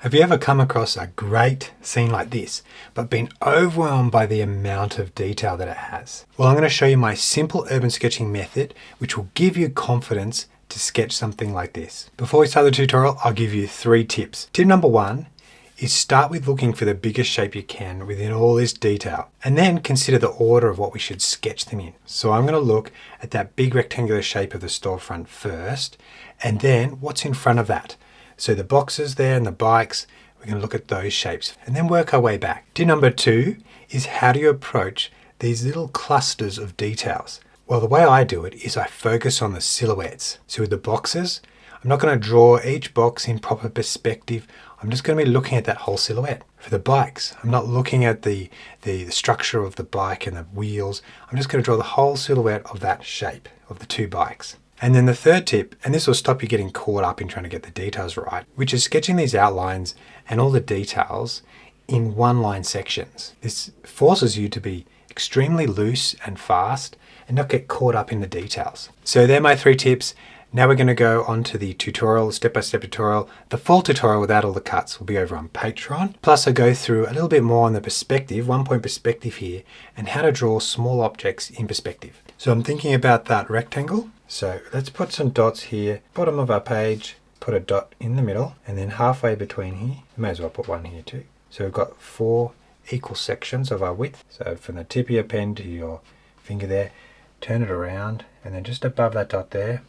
Have you ever come across a great scene like this, but been overwhelmed by the amount of detail that it has? Well, I'm going to show you my simple urban sketching method, which will give you confidence to sketch something like this. Before we start the tutorial, I'll give you 3 tips. Tip number 1 is start with looking for the biggest shape you can within all this detail, and then consider the order of what we should sketch them in. So I'm going to look at that big rectangular shape of the storefront first, and then what's in front of that. So the boxes there and the bikes, we're going to look at those shapes and then work our way back. Tip number 2 is how do you approach these little clusters of details? Well, the way I do it is I focus on the silhouettes. So with the boxes, I'm not going to draw each box in proper perspective. I'm just going to be looking at that whole silhouette. For the bikes, I'm not looking at the structure of the bike and the wheels. I'm just going to draw the whole silhouette of that shape of the 2 bikes. And then the 3rd tip, and this will stop you getting caught up in trying to get the details right, which is sketching these outlines and all the details in one-line sections. This forces you to be extremely loose and fast and not get caught up in the details. So they're my 3 tips. Now we're going to go on to the tutorial, step-by-step tutorial. The full tutorial without all the cuts will be over on Patreon. Plus I go through a little bit more on the perspective, 1-point perspective here, and how to draw small objects in perspective. So I'm thinking about that rectangle. So let's put some dots here, bottom of our page, put a dot in the middle, and then halfway between here, you may as well put one here too. So we've got 4 equal sections of our width. So from the tip of your pen to your finger there, turn it around, and then just above that dot there,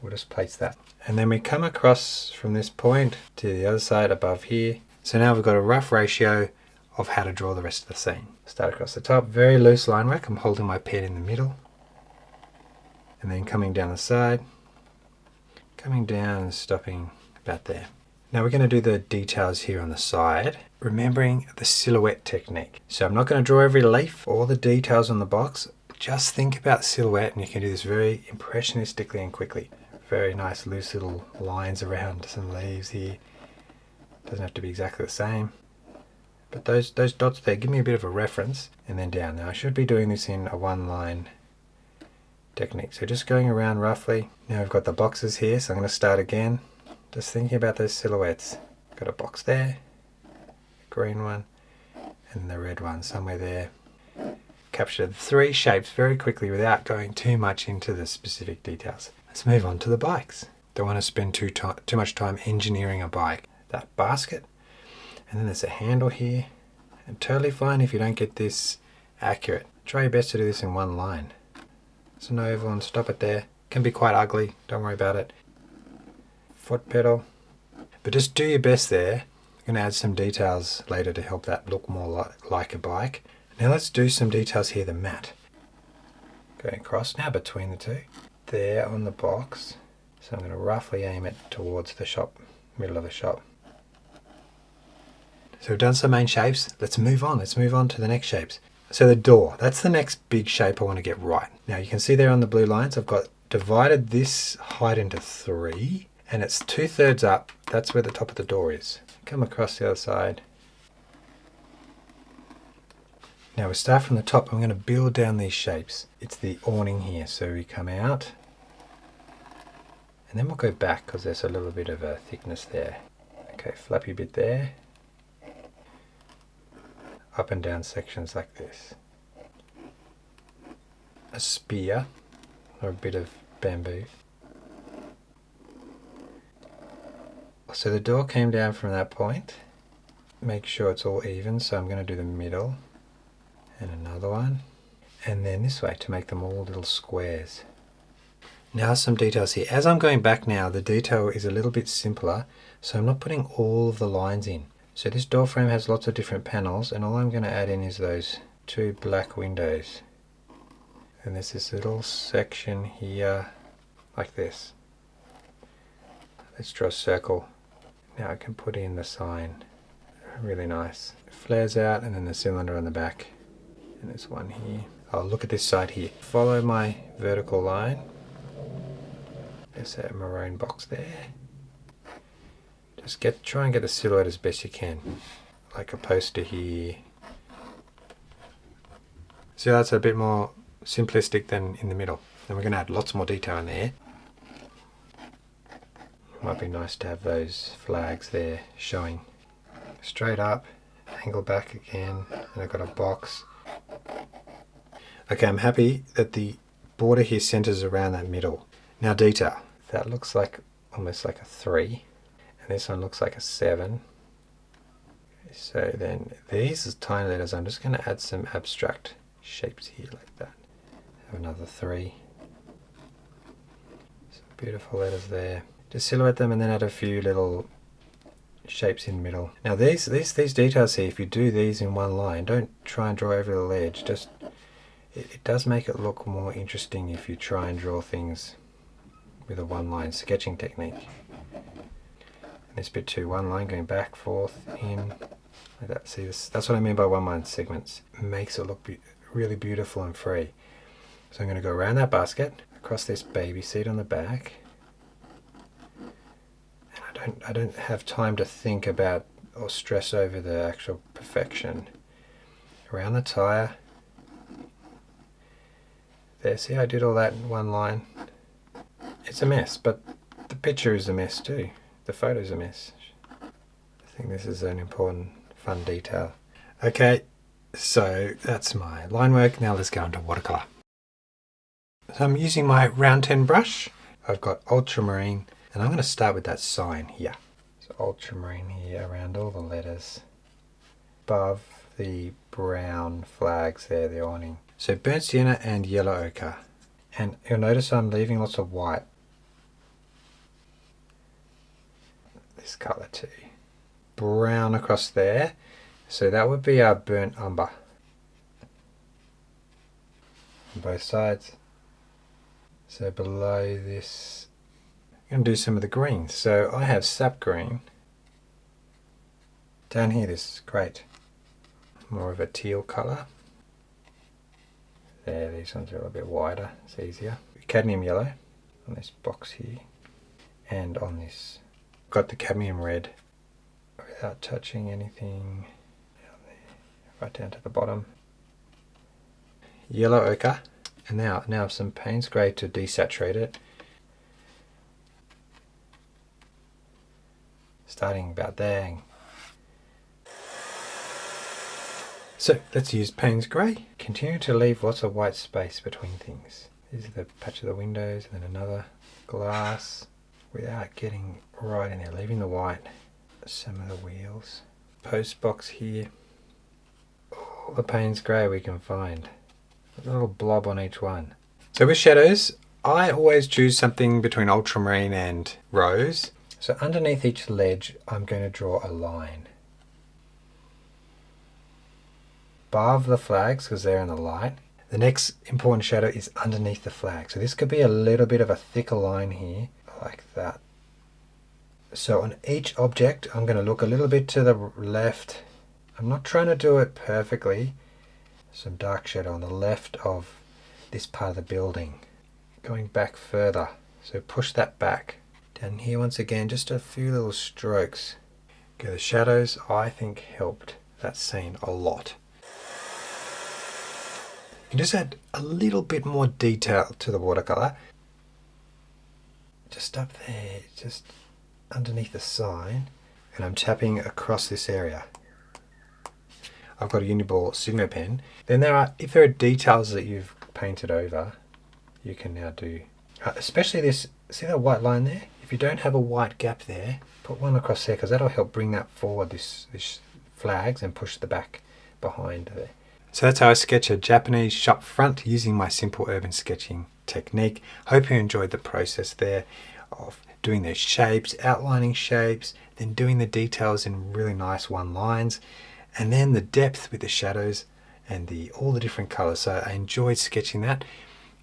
we'll just place that. And then we come across from this point to the other side above here. So now we've got a rough ratio of how to draw the rest of the scene. Start across the top, very loose line work. I'm holding my pen in the middle. And then coming down the side, coming down and stopping about there. Now we're going to do the details here on the side, remembering the silhouette technique. So I'm not going to draw every leaf or the details on the box. Just think about silhouette, and you can do this very impressionistically and quickly. Very nice loose little lines around some leaves here. Doesn't have to be exactly the same. But those dots there give me a bit of a reference, and then down. Now I should be doing this in a 1-line technique. So just going around roughly. Now we've got the boxes here, so I'm going to start again. Just thinking about those silhouettes. Got a box there, a green one, and the red one somewhere there. Capture the 3 shapes very quickly without going too much into the specific details. Let's move on to the bikes. Don't want to spend too much time engineering a bike. That basket, and then there's a handle here. And totally fine if you don't get this accurate. Try your best to do this in 1 line. It's an oval and stop it there. Can be quite ugly, don't worry about it. Foot pedal. But just do your best there. I'm going to add some details later to help that look more like a bike. Now let's do some details here, the mat. Going across now between the 2. There on the box. So I'm going to roughly aim it towards the shop, middle of the shop. So we've done some main shapes. Let's move on. Let's move on to the next shapes. So the door, that's the next big shape I want to get right. Now you can see there on the blue lines, I've got divided this height into 3, and it's 2/3 up. That's where the top of the door is. Come across the other side. Now we start from the top. I'm going to build down these shapes. It's the awning here. So we come out, and then we'll go back because there's a little bit of a thickness there. Okay, flappy bit there. Up and down sections like this. A spear or a bit of bamboo. So the door came down from that point. Make sure it's all even, so I'm going to do the middle and another one, and then this way to make them all little squares. Now some details here. As I'm going back now, the detail is a little bit simpler, so I'm not putting all of the lines in. So this door frame has lots of different panels, and all I'm going to add in is those 2 black windows. And there's this little section here, like this. Let's draw a circle. Now I can put in the sign. Really nice. It flares out, and then the cylinder on the back. And there's one here. Oh, look at this side here. Follow my vertical line. There's a maroon box there. Just try and get the silhouette as best you can. Like a poster here. So that's a bit more simplistic than in the middle. Then we're going to add lots more detail in there. Might be nice to have those flags there showing. Straight up, angle back again, and I've got a box. Okay, I'm happy that the border here centers around that middle. Now detail. That looks like almost like a 3, and this one looks like a 7. So then these tiny letters, I'm just going to add some abstract shapes here like that. Have another 3. Some beautiful letters there. Just silhouette them and then add a few little shapes in the middle. Now these details here, if you do these in one line, don't try and draw over the ledge. Just it does make it look more interesting if you try and draw things with a one-line sketching technique. And this bit too, one line going back, forth, in, like that. See this? That's what I mean by one-line segments. It makes it look really beautiful and free. So I'm going to go around that basket, across this baby seat on the back. And I don't have time to think about or stress over the actual perfection. Around the tire. There, see, I did all that in one line. It's a mess, but the picture is a mess too. The photo's a mess. I think this is an important, fun detail. Okay, so that's my line work. Now let's go into watercolor. So I'm using my round 10 brush. I've got ultramarine, and I'm going to start with that sign here. So ultramarine here around all the letters. Above the brown flags there, the awning. So burnt sienna and yellow ochre. And you'll notice I'm leaving lots of white. This colour too. Brown across there. So that would be our burnt umber. On both sides. So below this, I'm going to do some of the greens. So I have sap green. Down here, this is great. More of a teal colour. There, these ones are a little bit wider, it's easier. Cadmium yellow on this box here, and on this. Got the cadmium red without touching anything down there, right down to the bottom. Yellow ochre, and now some Payne's grey to desaturate it. Starting about there. So let's use Payne's grey. Continue to leave lots of white space between things. This is the patch of the windows, and then another glass without getting right in there, leaving the white. Some of the wheels. Post box here. All the Payne's grey we can find. A little blob on each one. So with shadows, I always choose something between ultramarine and rose. So underneath each ledge, I'm going to draw a line. Above the flags, because they're in the light. The next important shadow is underneath the flag. So this could be a little bit of a thicker line here, like that. So on each object, I'm going to look a little bit to the left. I'm not trying to do it perfectly. Some dark shadow on the left of this part of the building. Going back further. So push that back. Down here once again, just a few little strokes. Okay, the shadows I think helped that scene a lot. You can just add a little bit more detail to the watercolor. Just up there, just underneath the sign, and I'm tapping across this area. I've got a Uniball Sigma pen. Then if there are details that you've painted over, you can now do, especially this, see that white line there? If you don't have a white gap there, put one across there, because that'll help bring that forward, this flags, and push the back behind there. So that's how I sketch a Japanese shop front using my simple urban sketching technique. Hope you enjoyed the process there of doing those shapes, outlining shapes, then doing the details in really nice one lines, and then the depth with the shadows and all the different colors. So I enjoyed sketching that.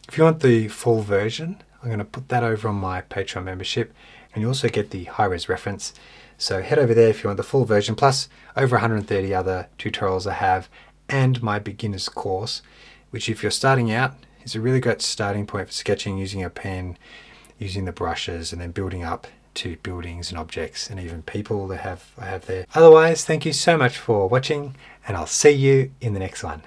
If you want the full version, I'm going to put that over on my Patreon membership, and you also get the high-res reference. So head over there if you want the full version, plus over 130 other tutorials I have, and my beginner's course, which if you're starting out is a really great starting point for sketching using a pen, using the brushes, and then building up to buildings and objects and even people that I have there. Otherwise, thank you so much for watching, and I'll see you in the next one.